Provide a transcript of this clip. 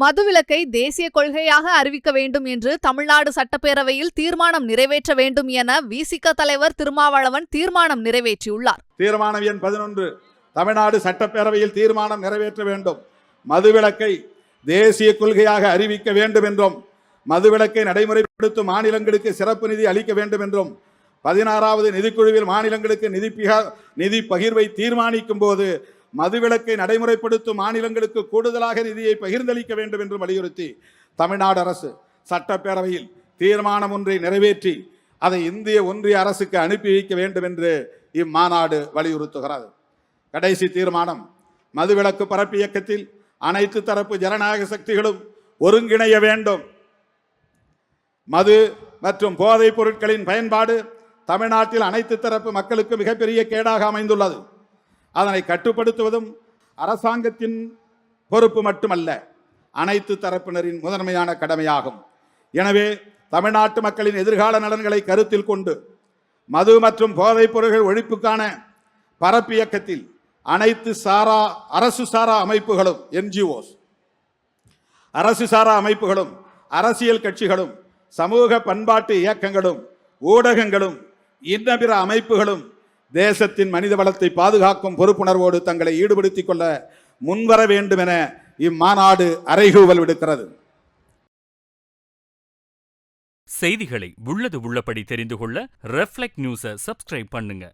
மதுவிலக்கை தேசிய கொள்கையாக அறிவிக்க வேண்டும் என்று தமிழ்நாடு சட்டப்பேரவையில் தீர்மானம் நிறைவேற்ற வேண்டும் என விசிக தலைவர் திருமாவளவன் தீர்மானம் நிறைவேற்றியுள்ளார். தீர்மானம் எண் 11 தமிழ்நாடு சட்டப்பேரவையில் தீர்மானம் நிறைவேற்ற வேண்டும், மதுவிலக்கை தேசிய கொள்கையாக அறிவிக்க வேண்டும் என்றும், மதுவிலக்கை நடைமுறைப்படுத்தும் மாநிலங்களுக்கு சிறப்பு நிதி அளிக்க வேண்டும் என்றும், 16வது நிதிக்குழுவில் மாநிலங்களுக்கு நிதி பகிர்வை தீர்மானிக்கும் போது மதுவிலக்கை நடைமுறைப்படுத்தும் மாநிலங்களுக்கு கூடுதலாக நிதியை பகிர்ந்தளிக்க வேண்டும் என்று வலியுறுத்தி தமிழ்நாடு அரசு சட்டப்பேரவையில் தீர்மானம் ஒன்றை நிறைவேற்றி அதை இந்திய ஒன்றிய அரசுக்கு அனுப்பி வைக்க வேண்டும் என்று இம்மாநாடு வலியுறுத்துகிறது. கடைசி தீர்மானம், மதுவிலக்கு பரப்பு இயக்கத்தில் அனைத்து தரப்பு ஜனநாயக சக்திகளும் ஒருங்கிணைய வேண்டும். மது மற்றும் போதைப் பொருட்களின் பயன்பாடு தமிழ்நாட்டில் அனைத்து தரப்பு மக்களுக்கு மிகப்பெரிய கேடாக அமைந்துள்ளது. அதனை கட்டுப்படுத்துவதும் அரசாங்கத்தின் பொறுப்பு மட்டுமல்ல, அனைத்து தரப்பினரின் முதன்மையான கடமையாகும். எனவே தமிழ்நாட்டு மக்களின் எதிர்கால நலன்களை கருத்தில் கொண்டு மது மற்றும் போதைப் பொருட்கள் ஒழிப்புக்கான பரப்பு இயக்கத்தில் அனைத்து அரசு சாரா அமைப்புகளும், NGOs, அரசு சாரா அமைப்புகளும், அரசியல் கட்சிகளும், சமூக பண்பாட்டு இயக்கங்களும், ஊடகங்களும், இன்ன பிற அமைப்புகளும் தேசத்தின் மனித வளத்தை பாதுகாக்கும் பொறுப்புணர்வோடு தங்களை ஈடுபடுத்திக் கொள்ள முன்வர வேண்டும் என இம்மாநாடு அறைகூவல் விடுக்கிறது. செய்திகளை உள்ளது உள்ளபடி தெரிந்து கொள்ள ரெஃப்ளெக்ட் நியூஸை சப்ஸ்கிரைப் பண்ணுங்க.